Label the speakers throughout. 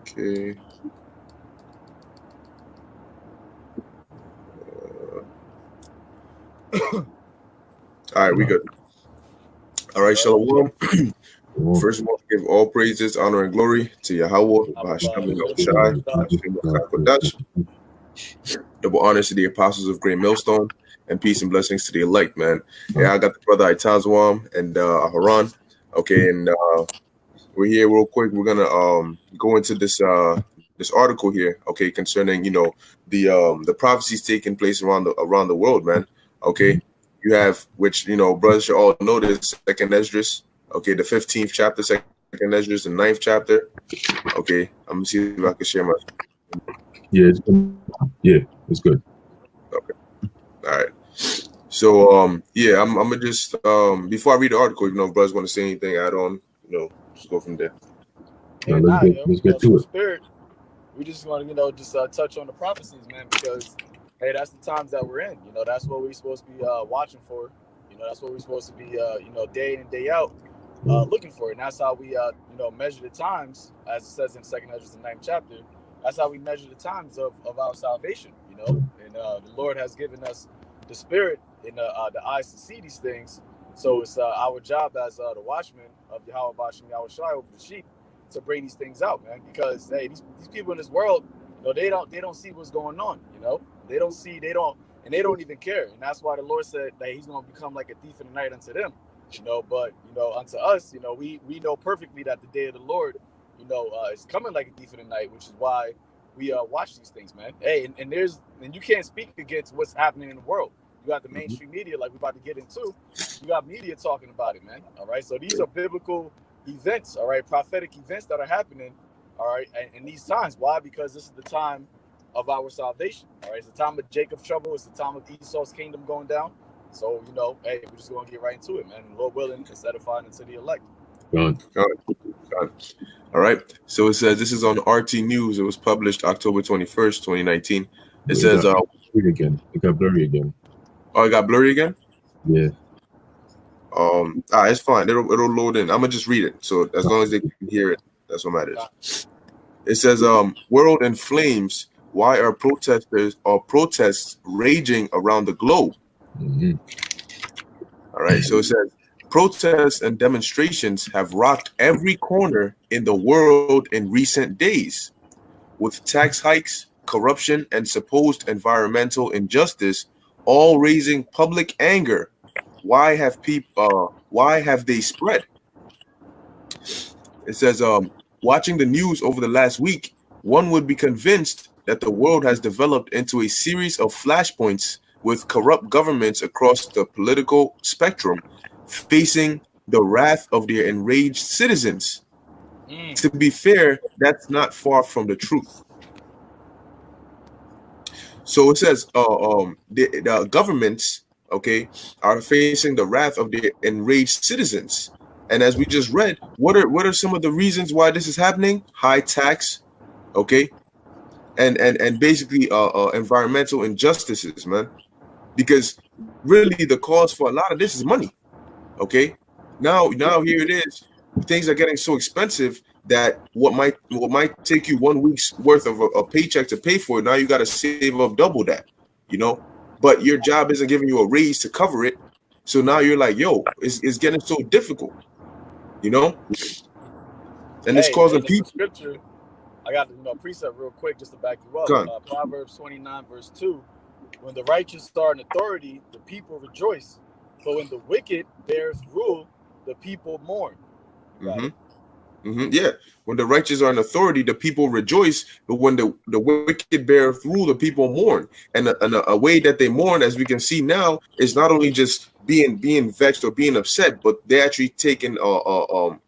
Speaker 1: Okay. All right, we good. All right, Shalom. First of all, give all praises, honor, and glory to Yahweh, Bahasham, and Yahushai, Bahasham, Kodash. Double honors to the apostles of Great Millstone, and peace and blessings to the elect, man. Yeah, I got the brother Itazwam and Haran. Okay, and we're here real quick. We're gonna go into this this article here, okay, concerning the prophecies taking place around the world, man. Okay, you have, which brothers should all know this, Second Esdras, okay, the 15th chapter, Second Esdras, the 9th chapter. Okay, I'm gonna see if I can share my.
Speaker 2: Yeah, it's good.
Speaker 1: Okay, all right. So yeah, I'm gonna just before I read the article, brothers want to say anything, add on, just go from there.
Speaker 3: Yeah,
Speaker 2: let's get to it.
Speaker 3: Spirit, we just want to just touch on the prophecies, man, because hey, that's the times that we're in. That's what we're supposed to be watching for. That's what we're supposed to be day in and day out looking for, and that's how we measure the times, as it says in Second Ezra, the 9th chapter. That's how we measure the times of our salvation. And the Lord has given us the Spirit and the eyes to see these things. So it's our job as the watchmen of Yahweh Bashem Yahushai over the sheep to bring these things out, man. Because hey, these people in this world, they don't see what's going on. They don't even care. And that's why the Lord said that He's going to become like a thief in the night unto them. But unto us, we know perfectly that the day of the Lord, is coming like a thief in the night, which is why we watch these things, man. Hey, and you can't speak against what's happening in the world. You got the mainstream media, like we're about to get into. You got media talking about it, man. All right, so these are biblical events, all right, prophetic events that are happening, all right, in these times. Why? Because this is the time of our salvation, all right. It's the time of Jacob's trouble. It's the time of Esau's kingdom going down. So hey, we're just gonna get right into it, man. Lord willing, it's edifying into the elect.
Speaker 2: God.
Speaker 1: All right. So it says this is on RT News. It was published October 21st, 2019. It says
Speaker 2: again. It got blurry again.
Speaker 1: Oh, it got blurry again?
Speaker 2: Yeah.
Speaker 1: It's fine. It'll load in. I'm gonna just read it. So as long as they can hear it, that's what matters. It says, world in flames. Why are protests raging around the globe?
Speaker 2: Mm-hmm.
Speaker 1: All right. So it says protests and demonstrations have rocked every corner in the world in recent days, with tax hikes, corruption, and supposed environmental injustice all raising public anger. Why have they spread? It says, watching the news over the last week, one would be convinced that the world has developed into a series of flashpoints with corrupt governments across the political spectrum facing the wrath of their enraged citizens. To be fair, that's not far from the truth. So it says the governments, okay, are facing the wrath of their enraged citizens. And as we just read, what are some of the reasons why this is happening? High tax, okay, and basically environmental injustices, man. Because really the cause for a lot of this is money. Okay. Now here it is. Things are getting so expensive that what might take you 1 week's worth of a paycheck to pay for it, now you got to save up double that, but your job isn't giving you a raise to cover it. So now you're like, yo, it's getting so difficult, and it's causing people.
Speaker 3: Scripture, I got precept real quick just to back you up. Proverbs 29 verse 2. When the righteous are in authority, the people rejoice. But when the wicked bears rule, the people mourn.
Speaker 1: Right? Yeah. When the righteous are in authority, the people rejoice. But when the wicked bear rule, the people mourn. And a way that they mourn, as we can see now, is not only just being vexed or being upset, but they're actually taking the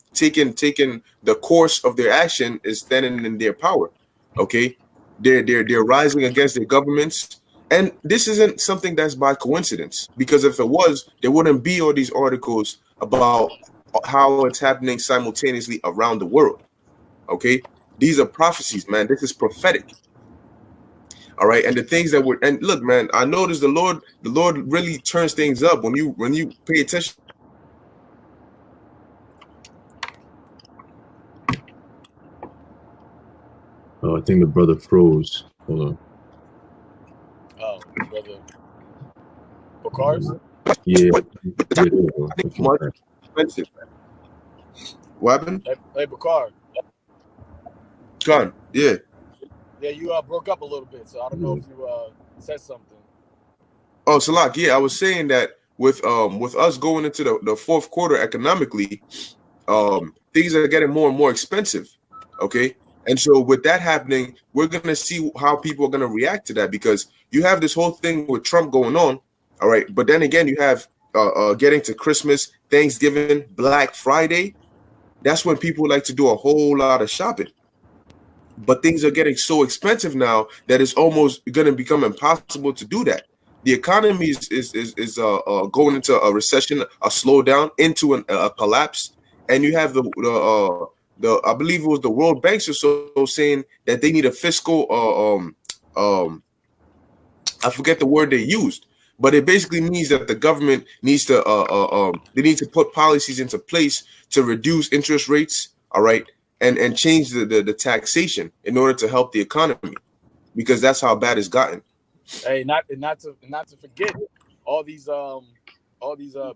Speaker 1: course of their action is standing in their power. Okay, they're rising against their governments. And this isn't something that's by coincidence, because if it was, there wouldn't be all these articles about how it's happening simultaneously around the world. Okay, these are prophecies, man. This is prophetic. All right, and the things that were, and look, man, I noticed the Lord really turns things up when you pay attention.
Speaker 2: I think the brother froze. Hold on.
Speaker 3: Oh, brother, Bakars.
Speaker 2: Yeah,
Speaker 1: What?
Speaker 2: yeah, there you go.
Speaker 1: I think
Speaker 2: That's
Speaker 1: more
Speaker 2: right.
Speaker 1: expensive. What happened?
Speaker 3: Hey, Bakar.
Speaker 1: Gone. Yeah.
Speaker 3: Yeah, you broke up a little bit, so I don't know
Speaker 2: Yeah.
Speaker 3: if you said something.
Speaker 1: Oh, Salak. Yeah, I was saying that with us going into the fourth quarter economically, things are getting more and more expensive. Okay. And so with that happening, we're gonna see how people are gonna react to that because you have this whole thing with Trump going on. All right. But then again, you have getting to Christmas, Thanksgiving, Black Friday. That's when people like to do a whole lot of shopping. But things are getting so expensive now that it's almost going to become impossible to do that. The economy is going into a recession, a slowdown, into a collapse, and you have the I believe it was the World Banks or so saying that they need a fiscal um I forget the word they used, but it basically means that the government needs to they need to put policies into place to reduce interest rates, all right, and change the taxation in order to help the economy because that's how bad it's gotten.
Speaker 3: Hey, not to forget all these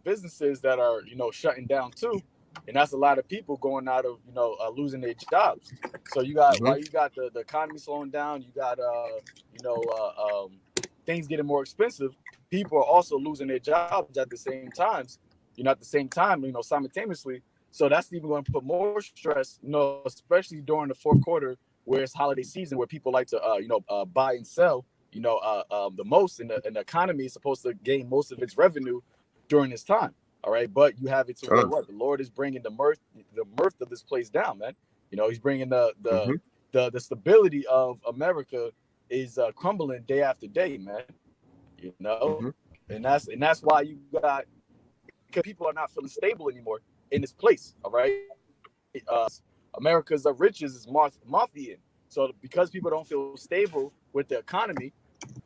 Speaker 3: businesses that are shutting down too, and that's a lot of people going out of losing their jobs. So you got
Speaker 1: Hmm.
Speaker 3: while you got the economy slowing down, you got things getting more expensive. People are also losing their jobs at the same times. At the same time, simultaneously. So that's even going to put more stress, especially during the fourth quarter where it's holiday season, where people like to buy and sell the most, and the economy is supposed to gain most of its revenue during this time. All right, but you have it to where what the Lord is bringing the mirth of this place down, man. He's bringing
Speaker 1: Hmm.
Speaker 3: the stability of America is crumbling day after day, man.
Speaker 1: Hmm.
Speaker 3: And that's why you got because people are not feeling stable anymore in this place. All right, America's riches is Marthian. So because people don't feel stable with the economy,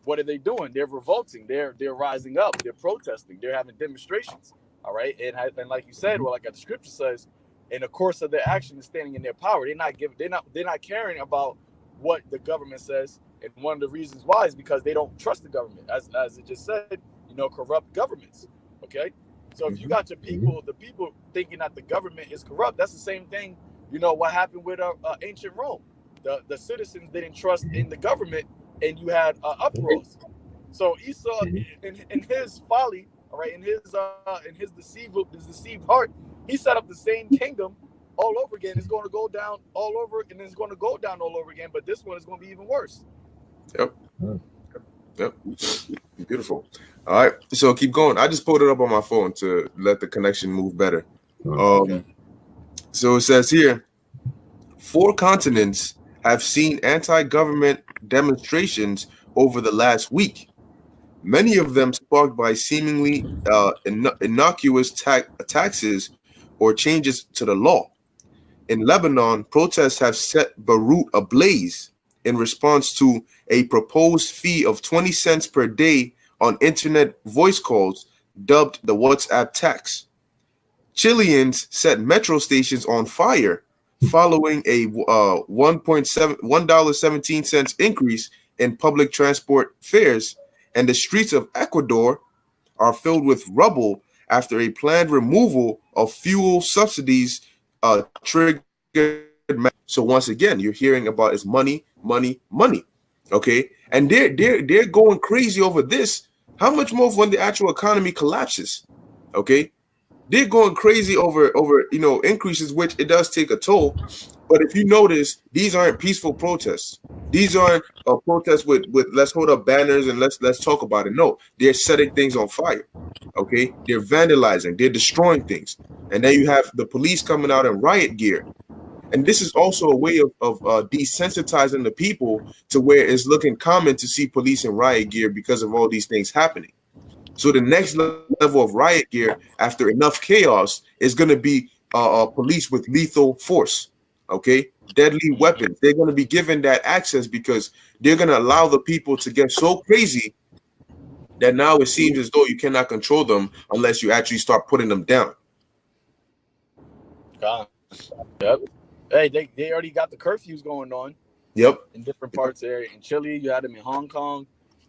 Speaker 3: what are they doing? They're revolting. They're rising up. They're protesting. They're having demonstrations. All right, and like you said,
Speaker 1: Hmm.
Speaker 3: well, like the scripture says, in the course of their action is standing in their power. They're not caring about what the government says. And one of the reasons why is because they don't trust the government, as it just said, corrupt governments. Okay, so if you
Speaker 1: Hmm.
Speaker 3: got the people thinking that the government is corrupt, that's the same thing. What happened with ancient Rome? The citizens didn't trust in the government, and you had uproars. So Esau,
Speaker 2: Mhm.
Speaker 3: in his folly, all right, in his deceived heart, he set up the same kingdom all over again. It's going to go down all over, and it's going to go down all over again. But this one is going to be even worse.
Speaker 1: Yep.
Speaker 2: Oh,
Speaker 1: Yep. Beautiful. All right. So keep going. I just pulled it up on my phone to let the connection move better.
Speaker 2: oh,
Speaker 3: Okay.
Speaker 1: Um. So it says here, four continents have seen anti-government demonstrations over the last week, many of them sparked by seemingly innocuous taxes or changes to the law. In Lebanon, protests have set Beirut ablaze in response to a proposed fee of 20 cents per day on internet voice calls, dubbed the WhatsApp tax. Chileans set metro stations on fire following a 1.7 $1.17 increase in public transport fares, and the streets of Ecuador are filled with rubble after a planned removal of fuel subsidies triggered. So once again, you're hearing about is money, money, money. Okay, and they're going crazy over this. How much more when the actual economy collapses? Okay, they're going crazy over increases, which it does take a toll. But if you notice, these aren't peaceful protests. These aren't protests with let's hold up banners and let's talk about it. No, they're setting things on fire. Okay, they're vandalizing, they're destroying things, and then you have the police coming out in riot gear. And this is also a way of desensitizing the people to where it's looking common to see police in riot gear because of all these things happening. So the next level of riot gear, after enough chaos, is going to be police with lethal force. Okay, deadly
Speaker 3: Mm-hmm.
Speaker 1: weapons. They're going to be given that access because they're going to allow the people to get so crazy that now it seems as though you cannot control them unless you actually start putting them down.
Speaker 3: God. Yep. Hey, they already got the curfews going on.
Speaker 1: Yep.
Speaker 3: in different parts of area. In Chile, you had them in Hong Kong.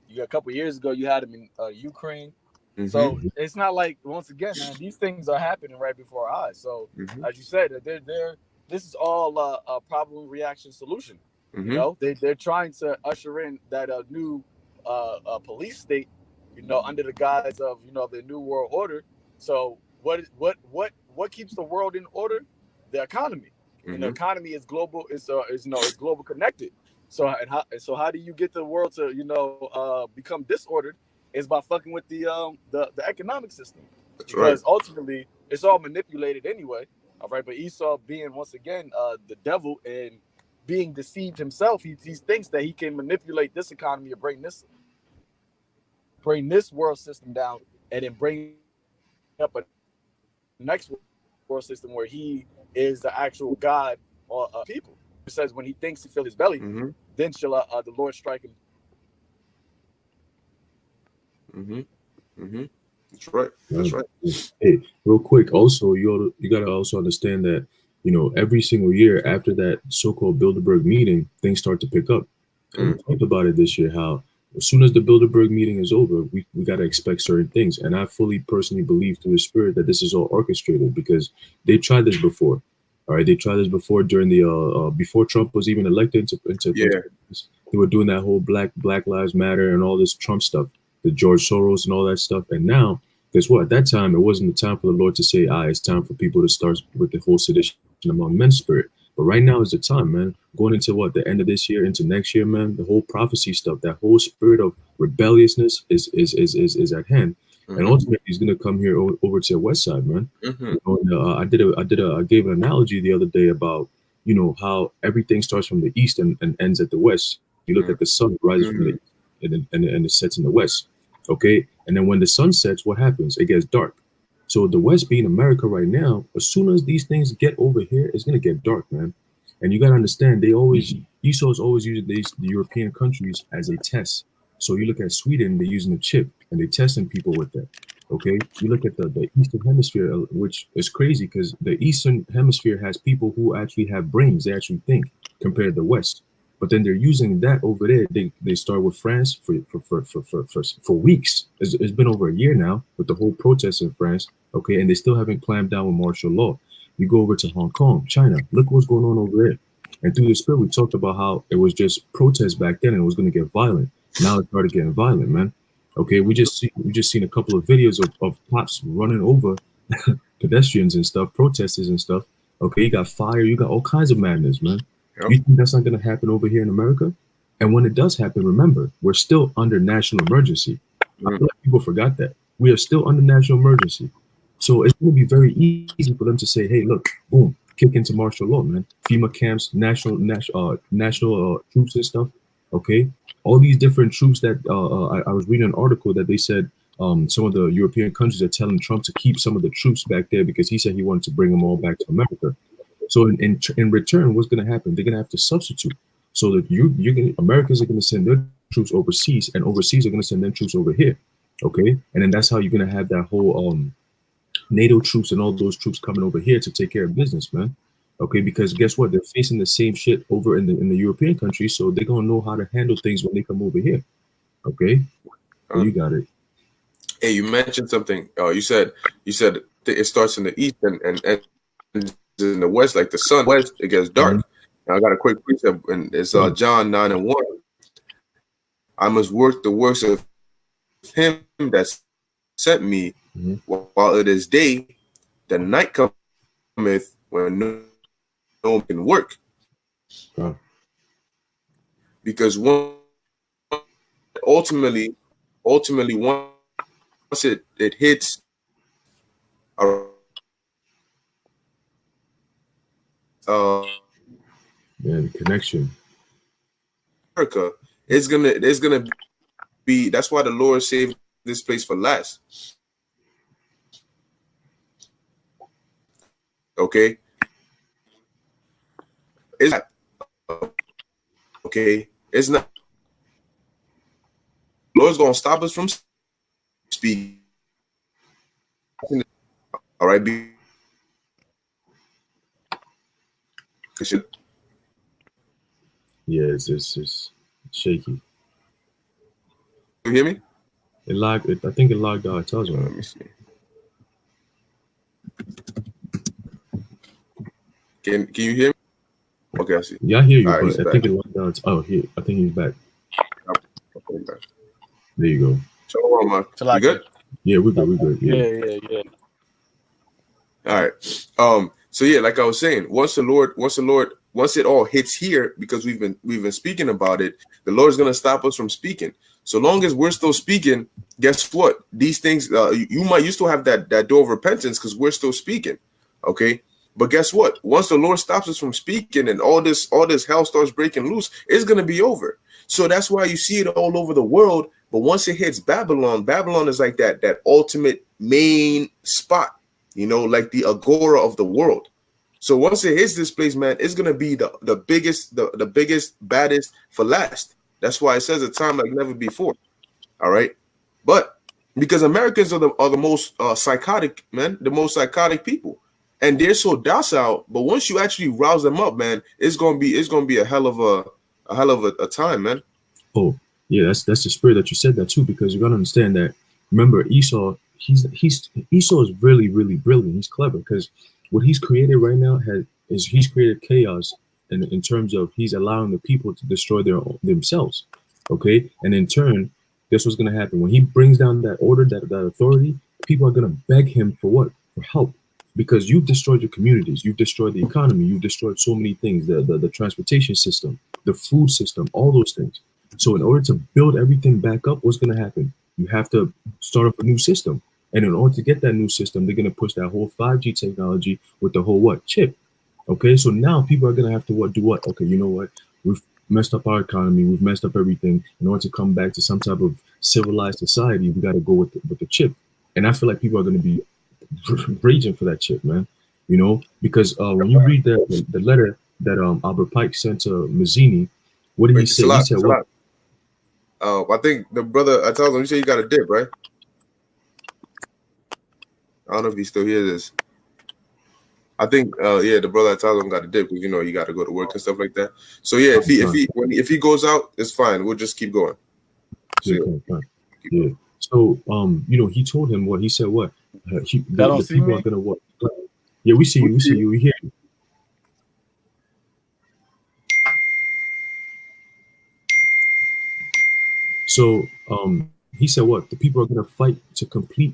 Speaker 3: You got a couple years ago, you had them in Ukraine.
Speaker 1: Mm-hmm.
Speaker 3: So it's not like, once again, man, these things are happening right before our eyes. So
Speaker 1: Mm-hmm.
Speaker 3: as you said, they're this is all a problem reaction solution. You
Speaker 1: Mm-hmm.
Speaker 3: know, they're trying to usher in that new police state, under the guise of the new world order. So what keeps the world in order? The economy. And the
Speaker 1: Mm-hmm.
Speaker 3: economy is global. Is global connected. So how do you get the world to become disordered? Is by fucking with the economic system,
Speaker 1: That's right.
Speaker 3: because ultimately it's all manipulated anyway. All right, but Esau, being once again the devil and being deceived himself, he thinks that he can manipulate this economy or bring this world system down, and then bring up a next world system where he is the actual God of the people. Says when he thinks he fill his belly, then shall the Lord strike him.
Speaker 1: Mm-hmm. Mm-hmm. That's right. That's
Speaker 2: Right.
Speaker 1: right.
Speaker 2: Hey, real quick, also you gotta also understand that every single year after that so-called Bilderberg meeting, things start to pick up, and we
Speaker 1: Mm.
Speaker 2: talked about it this year. How as soon as the Bilderberg meeting is over, we gotta expect certain things, and I fully personally believe through the spirit that this is all orchestrated because they tried this before. All right, they tried this before during the before Trump was even elected into
Speaker 1: Yeah.
Speaker 2: office. They were doing that whole Black Lives Matter and all this Trump stuff, the George Soros and all that stuff, and now guess what? At that time, it wasn't the time for the Lord to say, it's time for people to start with the whole sedition among men spirit. But right now is the time, man. Going into what? The end of this year, into next year, man. The whole prophecy stuff, that whole spirit of rebelliousness is at hand. And
Speaker 1: Mm-hmm.
Speaker 2: ultimately, he's going to come here over to the west side, man.
Speaker 1: Mm-hmm.
Speaker 2: And, I gave an analogy the other day about, how everything starts from the east and ends at the west. You look at the sun rises from the
Speaker 1: Mm-hmm.
Speaker 2: east and it sets in the west. Okay. And then when the sun sets, what happens? It gets dark. So the West being America right now, as soon as these things get over here, it's gonna get dark, man. And you gotta understand, Esau's always using the European countries as a test. So you look at Sweden, they're using a chip and they're testing people with that. Okay. You look at the Eastern Hemisphere, which is crazy because the Eastern Hemisphere has people who actually have brains, they actually think compared to the West. But then they're using that over there. They start with France for weeks. It's been over a year now with the whole protests in France. Okay, and they still haven't clamped down with martial law. You go over to Hong Kong, China. Look what's going on over there. And through the spirit, we talked about how it was just protests back then, and it was going to get violent. Now it started getting violent, man. Okay, we just seen a couple of videos of cops running over pedestrians and stuff, protesters and stuff. Okay, you got fire, you got all kinds of madness, man.
Speaker 1: Yep.
Speaker 2: You think that's not going to happen over here in America? And when it does happen, remember, we're still under national emergency. I
Speaker 1: Mm.
Speaker 2: feel like people forgot that. We are still under national emergency. So it's going to be very easy for them to say, hey, look, boom, kick into martial law, man. FEMA camps, national troops and stuff. Okay. All these different troops that I was reading an article that they said some of the European countries are telling Trump to keep some of the troops back there because he said he wanted to bring them all back to America. So in return, what's going to happen? They're going to have to substitute. So that Americans are going to send their troops overseas, and overseas are going to send their troops over here. Okay, and then that's how you're going to have that whole NATO troops and all those troops coming over here to take care of business, man. Okay, because guess what? They're facing the same shit over in the European countries, so they're gonna know how to handle things when they come over here. Okay, so
Speaker 1: Uh,
Speaker 2: you got it.
Speaker 1: hey, you mentioned something. You said it starts in the east and ends in the west, like the sun west. It gets
Speaker 2: Mhm.
Speaker 1: dark. Now I got a quick precept, and it's
Speaker 2: Right.
Speaker 1: John 9:1. I must work the works of him that sent me
Speaker 2: Mhm.
Speaker 1: while it is day. The night cometh when no one can work,
Speaker 2: Right.
Speaker 1: because ultimately, once it hits
Speaker 2: Yeah, the connection.
Speaker 1: America, it's gonna be. That's why the Lord saved this place for last. Okay, it's not, okay. It's not. The Lord's gonna stop us from speaking. All right, because
Speaker 2: Yeah. Yeah, it's shaky.
Speaker 1: You hear me?
Speaker 2: It lagged. I think it logged out. It tells me.
Speaker 1: Let me see. Can you hear me? Okay, I see.
Speaker 2: Yeah, I hear you,
Speaker 1: All right, he's
Speaker 2: but I
Speaker 1: back.
Speaker 2: think it logged out. Oh, here. I think he's back.
Speaker 1: I'll put him back.
Speaker 2: There you go.
Speaker 1: Shalom, man.
Speaker 3: So like
Speaker 1: You good?
Speaker 2: Yeah, we're good. We're good. Yeah.
Speaker 3: yeah.
Speaker 1: All right. So yeah, like I was saying, once it all hits here, because we've been speaking about it, the Lord's gonna stop us from speaking. So long as we're still speaking, guess what? These things, you still have that door of repentance because we're still speaking. Okay. But guess what? Once the Lord stops us from speaking and all this hell starts breaking loose, it's gonna be over. So that's why you see it all over the world. But once it hits Babylon, Babylon is like that ultimate main spot, like the agora of the world. So once it hits this place, man, it's gonna be the biggest, baddest for last. That's why it says a time like never before. All right, but because Americans are the most psychotic, man, the most psychotic people, and they're so docile. But once you actually rouse them up, man, it's gonna be a hell of a time, man.
Speaker 2: Oh, yeah. That's the spirit that you said that too, because you gotta understand that. Remember, Esau. Esau is really really brilliant. He's clever because what he's created right now he's created chaos in terms of he's allowing the people to destroy themselves. Okay, and in turn, guess what's gonna happen when he brings down that order, that authority? People are gonna beg him for what? For help, because you've destroyed your communities, you've destroyed the economy, you've destroyed so many things, the transportation system, the food system, all those things. So in order to build everything back up, what's going to happen? You have to start up a new system. And in order to get that new system, they're going to push that whole 5G technology with the whole what? Chip. Okay, so now people are going to have to do what? Okay, you know what? We've messed up our economy. We've messed up everything. In order to come back to some type of civilized society, we got to go with the chip. And I feel like people are going to be raging for that chip, man. Because when you read the letter that Albert Pike sent to Mazzini, what did he
Speaker 1: Wait,
Speaker 2: say? He said what?
Speaker 1: I think the brother, I told him, you say you got a dip, right? I don't know if he still hears this. I think, yeah, the brother I told him got a dip because you got to go to work and stuff like that. So yeah, if he goes out, it's fine. We'll just keep going. So,
Speaker 2: Yeah, yeah. So he told him what he said. What the people are gonna what? Yeah, we see you. We see you. We hear you. So he said what? The people are gonna fight to complete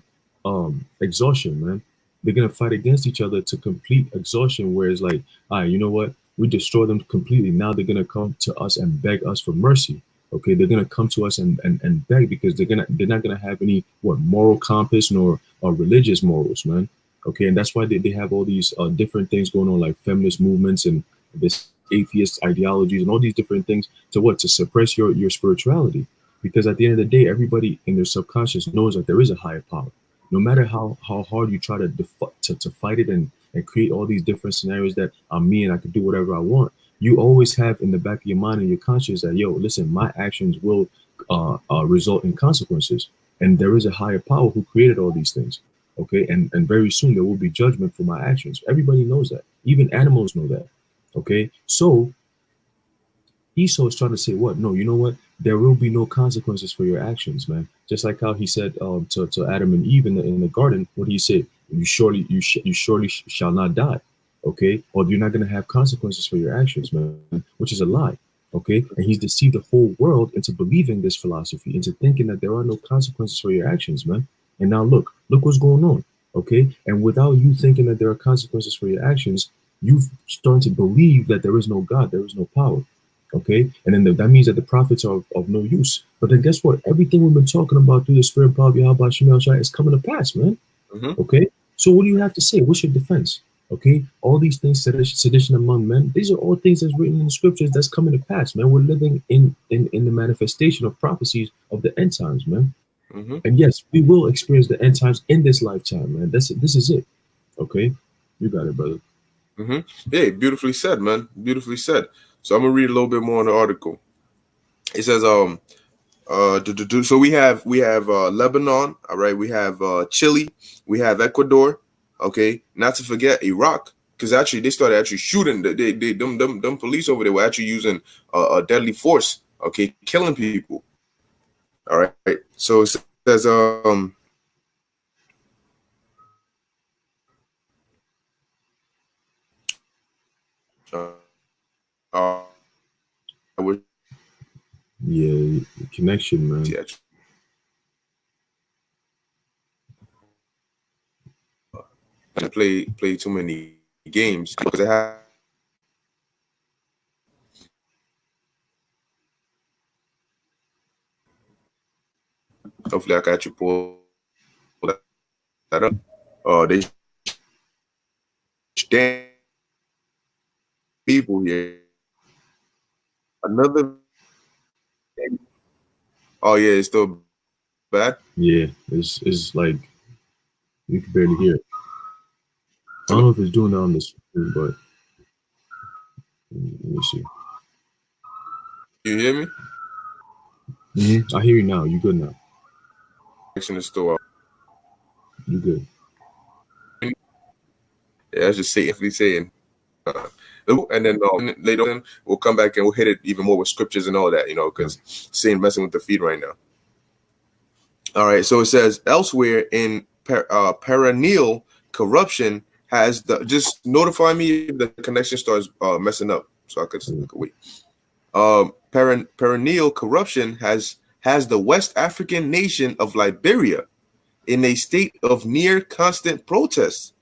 Speaker 2: exhaustion, man. They're gonna fight against each other to complete exhaustion. Where it's like, all right, you know what? We destroy them completely. Now they're gonna come to us and beg us for mercy. Okay, they're gonna come to us and beg because they're not gonna have any what moral compass nor religious morals, man. Okay, and that's why they have all these different things going on, like feminist movements and this atheist ideologies and all these different things to suppress your spirituality. Because at the end of the day, everybody in their subconscious knows that there is a higher power. No matter how hard you try to fight it and create all these different scenarios that I'm me and I can do whatever I want, you always have in the back of your mind and your conscience that, yo, listen, my actions will result in consequences. And there is a higher power who created all these things. Okay. And very soon there will be judgment for my actions. Everybody knows that. Even animals know that. Okay. So Esau is trying to say what? No, you know what? There will be no consequences for your actions, man. Just like how he said to Adam and Eve in the garden, what he said, you surely shall not die, okay? Or you're not going to have consequences for your actions, man, which is a lie, okay? And he's deceived the whole world into believing this philosophy, into thinking that there are no consequences for your actions, man. And now look what's going on, okay? And without you thinking that there are consequences for your actions, you've started to believe that there is no God, there is no power. Okay, and then that means that the prophets are of no use. But then guess what? Everything we've been talking about through the Spirit power Yahweh Shemel Shai is coming to pass, man.
Speaker 1: Mm-hmm.
Speaker 2: Okay, so what do you have to say? What's your defense? Okay, all these things, sedition among men, these are all things that's written in the scriptures that's coming to pass, man. We're living in the manifestation of prophecies of the end times, man.
Speaker 1: Mm-hmm.
Speaker 2: And yes, we will experience the end times in this lifetime, man. This is it. Okay, you got it, brother.
Speaker 1: Mm-hmm. Yeah, beautifully said, man. Beautifully said. So I'm gonna read a little bit more on the article. It says, so we have Lebanon, all right. We have Chile, we have Ecuador, okay. Not to forget Iraq, because actually they started actually shooting. Them police over there were actually using a deadly force. Okay, killing people. All right. So it says I wish
Speaker 2: Yeah, connection, man.
Speaker 1: yeah, play too many games because they have. Hopefully, I got you pull that up. They damn people here. Another. Oh yeah, it's still bad.
Speaker 2: Yeah, it's like you can barely hear it. I don't know if it's doing that on the screen, but let me see.
Speaker 1: You hear me?
Speaker 2: I hear you now. You good now?
Speaker 1: Connection is still up.
Speaker 2: You good?
Speaker 1: Yeah, that's just safely saying. And then later on, we'll come back and we'll hit it even more with scriptures and all that, because Satan messing with the feed right now. All right, so it says elsewhere in perennial corruption has the just notify me if the connection starts messing up so I could wait. Perennial corruption has the West African nation of Liberia in a state of near constant protest.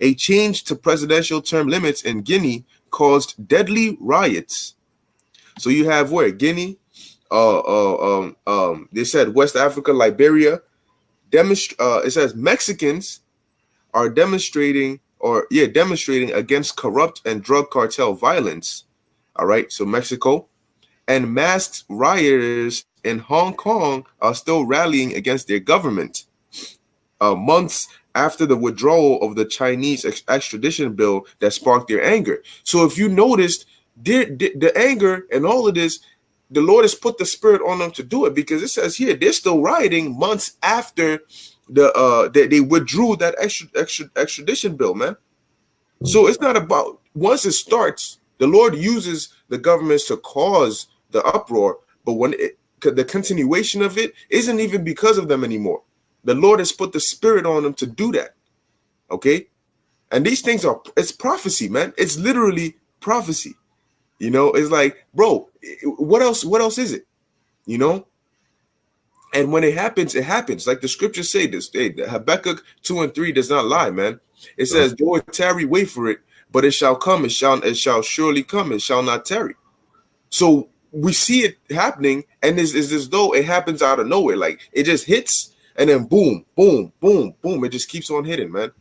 Speaker 1: A change to presidential term limits in Guinea caused deadly riots. So you have where Guinea, they said West Africa, Liberia. It says Mexicans are demonstrating against corrupt and drug cartel violence. All right, so Mexico and masked rioters in Hong Kong are still rallying against their government. Months after the withdrawal of the Chinese extradition bill that sparked their anger. So if you noticed, the anger and all of this, the Lord has put the spirit on them to do it, because it says here they're still rioting months after they withdrew that extradition bill, man. So it's not about, once it starts, the Lord uses the governments to cause the uproar, but when the continuation of it isn't even because of them anymore. The Lord has put the spirit on them to do that. Okay? And these things it's prophecy, man. It's literally prophecy. It's like, bro, what else is it? And when it happens, it happens. Like the scriptures say this. Habakkuk 2:3 does not lie, man. It says, though it tarry, wait for it, but it shall come, it shall surely come, it shall not tarry. So we see it happening, and it's as though it happens out of nowhere. Like it just hits, and then boom, boom, boom, boom. It just keeps on hitting, man.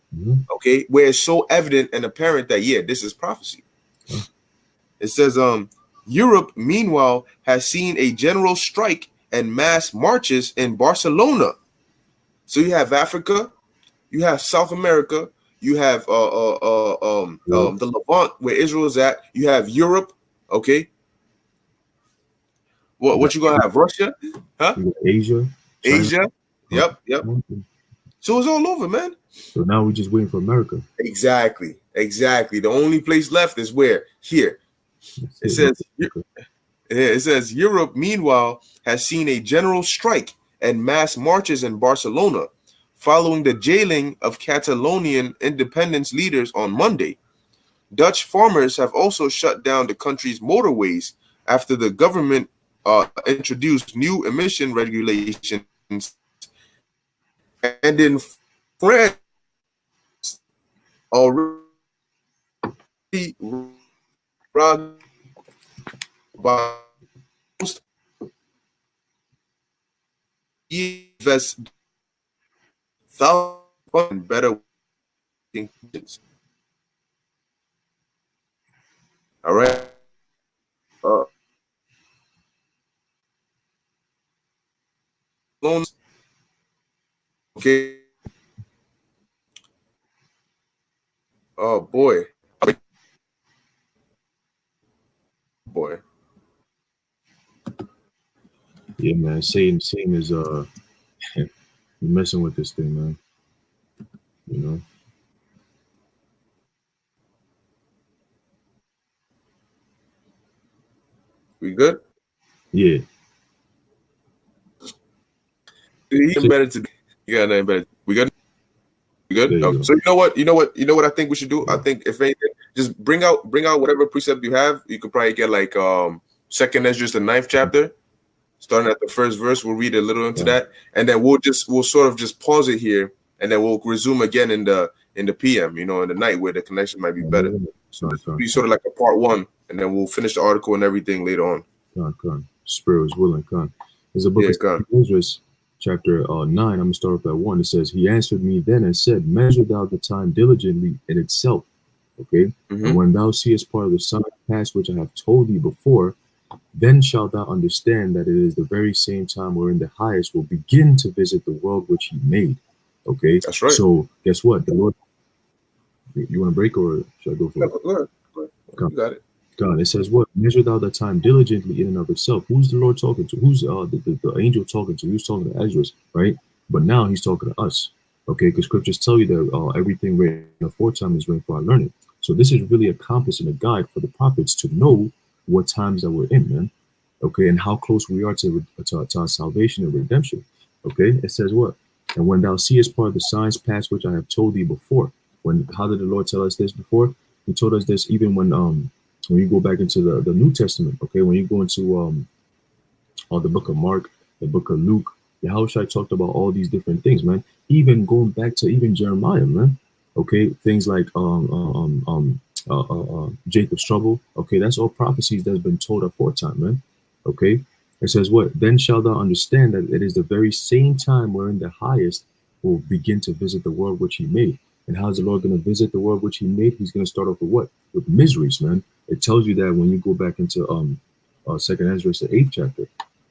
Speaker 1: Okay, where it's so evident and apparent that this is prophecy. It says, Europe, meanwhile, has seen a general strike and mass marches in Barcelona. So you have Africa, you have South America, you have the Levant where Israel is at. You have Europe, okay. What you gonna have? Russia, huh?
Speaker 2: Asia, China.
Speaker 1: Asia. Yep. So it's all over, man.
Speaker 2: So now we're just waiting for America.
Speaker 1: Exactly. The only place left is where? Here. It says Europe, meanwhile, has seen a general strike and mass marches in Barcelona following the jailing of Catalonian independence leaders on Monday. Dutch farmers have also shut down the country's motorways after the government introduced new emission regulations. And in France, already by most invest thousands better conditions. All right. Loans. Okay. Oh boy. Boy.
Speaker 2: Yeah, man. Satan is you're messing with this thing, man.
Speaker 1: We good?
Speaker 2: Yeah.
Speaker 1: He
Speaker 2: So,
Speaker 1: better to. You got nothing better. We good? We good?
Speaker 2: there you
Speaker 1: So
Speaker 2: go.
Speaker 1: you know what I think we should do. I think if anything, just bring out whatever precept you have. You could probably get like Second Ezra, the ninth chapter, starting at the first verse. We'll read a little into
Speaker 2: Con,
Speaker 1: that, and then we'll sort of just pause it here, and then we'll resume again in the PM. In the night where the connection might be better. So
Speaker 2: con,
Speaker 1: this will
Speaker 2: con,
Speaker 1: be sort of like a part one, and then we'll finish the article and everything later on.
Speaker 2: con. Spirit was willing, con. There's a book
Speaker 1: Yeah,
Speaker 2: of
Speaker 1: God.
Speaker 2: Ezra, chapter 9. I'm going to start off at 1. It says, He answered me then and said, Measure thou the time diligently in itself. Okay? And
Speaker 1: Mm-hmm.
Speaker 2: when thou seest part of the sun pass, which I have told thee before, then shalt thou understand that it is the very same time wherein the highest will begin to visit the world which he made. Okay?
Speaker 1: That's right.
Speaker 2: So, guess what? The Lord, you want to break or should I go for
Speaker 1: Yeah,
Speaker 2: it?
Speaker 1: go ahead. Go ahead.
Speaker 2: Come.
Speaker 1: You got it.
Speaker 2: God, it says what? Measure thou the time diligently in and of itself. Who's the Lord talking to? Who's the angel talking to? Who's talking to Ezra, right? But now he's talking to us, okay? Because scriptures tell you that everything written aforetime is written for our learning. So this is really a compass and a guide for the prophets to know what times that we're in, man. Okay, and how close we are to our salvation and redemption. Okay, it says what? And when thou seest part of the signs past which I have told thee before. When how did the Lord tell us this before? He told us this even when you go back into the New Testament, okay, when you go into the book of Mark, the book of Luke, Yahushua talked about all these different things, man. Even going back to even Jeremiah, man. Okay, things like Jacob's trouble. Okay, that's all prophecies that's been told aforetime, man. Okay, it says what? Then shall thou understand that it is the very same time wherein the highest will begin to visit the world which he made. And how's the Lord going to visit the world which he made? He's going to start off with what? With miseries, man. It tells you that when you go back into Second Ezra, the 8th chapter.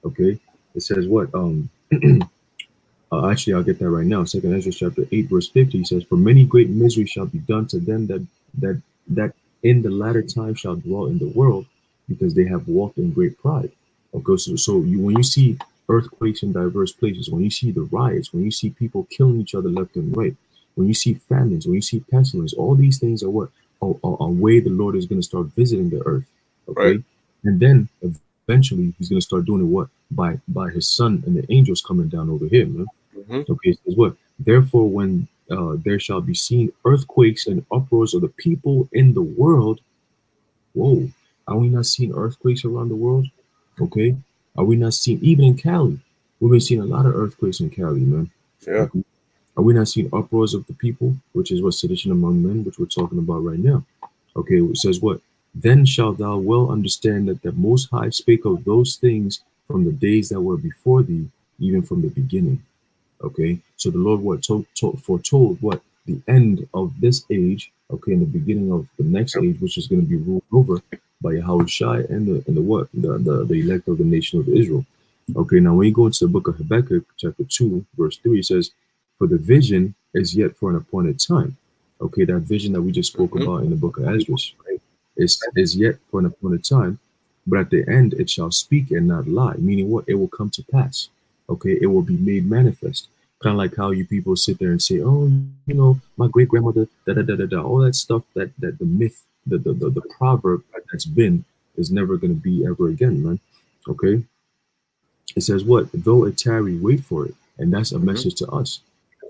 Speaker 2: Okay, it says what? Actually, I'll get that right now. Second Ezra chapter 8, verse 50 says, For many great miseries shall be done to them that in the latter time shall dwell in the world, because they have walked in great pride. Okay, so when you see earthquakes in diverse places, when you see the riots, when you see people killing each other left and right, when you see famines, when you see pestilence, all these things are what a way the Lord is going to start visiting the earth.
Speaker 1: Right.
Speaker 2: Okay, and then eventually he's going to start doing it what by his son and the angels coming down over here, man.
Speaker 1: Mm-hmm.
Speaker 2: Okay, it says what? Therefore, when there shall be seen earthquakes and uproars of the people in the world. Whoa, are we not seeing earthquakes around the world? Okay, are we not seeing even in Cali? We've been seeing a lot of earthquakes in Cali, man.
Speaker 1: Yeah.
Speaker 2: Okay. Are we not seeing uproars of the people, which is what sedition among men, which we're talking about right now? Okay, it says what? Then shalt thou well understand that the Most High spake of those things from the days that were before thee, even from the beginning. Okay, so the Lord what foretold what the end of this age, okay, and the beginning of the next
Speaker 1: Yep.
Speaker 2: age, which is going to be ruled over by Yahushua and the what the elect of the nation of Israel. Okay, now when you go into the book of Habakkuk, chapter 2, verse 3, it says, For the vision is yet for an appointed time. Okay, that vision that we just spoke
Speaker 1: Mm-hmm.
Speaker 2: about in the book of Ezra, right, is yet for an appointed time, but at the end it shall speak and not lie, meaning what? It will come to pass. Okay, it will be made manifest. Kind of like how you people sit there and say, oh, my great grandmother, all that stuff, that the myth, the proverb that's been is never going to be ever again, man. Okay, it says what? Though it tarry, wait for it. And that's a
Speaker 1: Mm-hmm.
Speaker 2: message to us.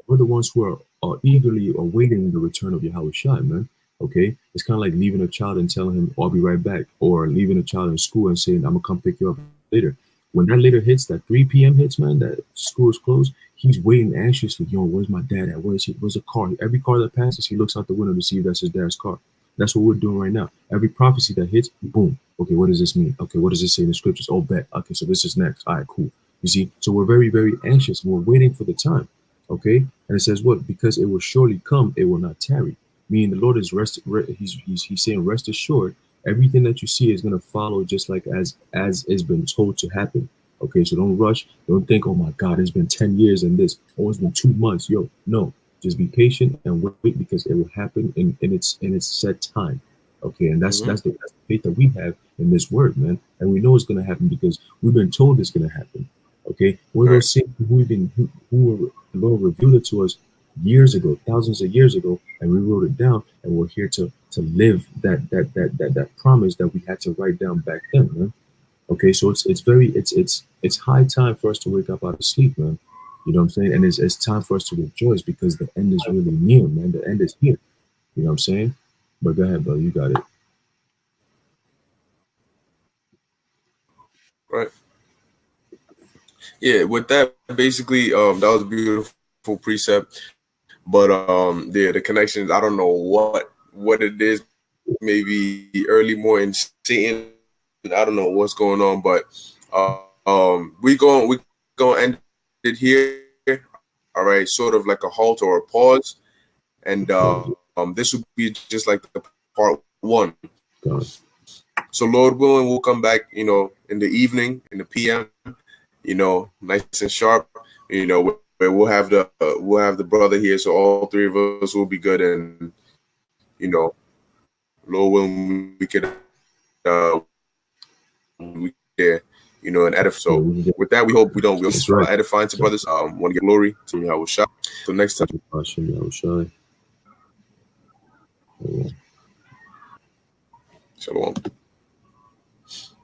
Speaker 2: We're the ones who are eagerly awaiting the return of Yahweh Shai, man. Okay? It's kind of like leaving a child and telling him, I'll be right back. Or leaving a child in school and saying, I'm going to come pick you up later. When that later hits, that 3 p.m. hits, man, that school is closed, he's waiting anxiously. Yo, where's my dad at? Where is he? Where's the car? Every car that passes, he looks out the window to see if that's his dad's car. That's what we're doing right now. Every prophecy that hits, boom. Okay, what does this mean? Okay, what does this say in the scriptures? Oh, bet. Okay, so this is next. All right, cool. You see, so we're very, very anxious and we're waiting for the time. Okay, and it says what? Because it will surely come, it will not tarry. Meaning the Lord is he's saying rest assured, everything that you see is going to follow just like as is been told to happen. Okay, so don't rush. Don't think, oh my God, it's been 10 years and this. Oh, it's been 2 months. Yo, no, just be patient and wait because it will happen in its set time. Okay, and
Speaker 1: Mm-hmm.
Speaker 2: that's the faith that we have in this word, man. And we know it's going to happen because we've been told it's going to happen. Okay, we're
Speaker 1: Right.
Speaker 2: those same who the Lord revealed it to us years ago, thousands of years ago, and we wrote it down, and we're here to live that promise that we had to write down back then, man. Okay, so it's high time for us to wake up out of sleep, man. You know what I'm saying? And it's time for us to rejoice because the end is really near, man. The end is here. You know what I'm saying? But go ahead, bro. You got it.
Speaker 1: Right. Yeah. With that, basically, that was a beautiful precept. But the connections, I don't know what it is. Maybe early more in Satan. I don't know what's going on, but we going to end it here. All right, sort of like a halt or a pause. And this will be just like the part one. So Lord willing, we'll come back,
Speaker 2: God.
Speaker 1: in the evening, in the PM, nice and sharp, where we'll have the brother here, so all three of us will be good, and Lord willing, we could we could there, and edify. So
Speaker 2: Yeah,
Speaker 1: with
Speaker 2: we can
Speaker 1: that,
Speaker 2: get
Speaker 1: we hope we don't waste
Speaker 2: that's right.
Speaker 1: edifying to brothers.
Speaker 2: Exactly.
Speaker 1: Want to give glory to me, I will shout. So next time,
Speaker 2: Hashem Yahushai.
Speaker 1: shalom.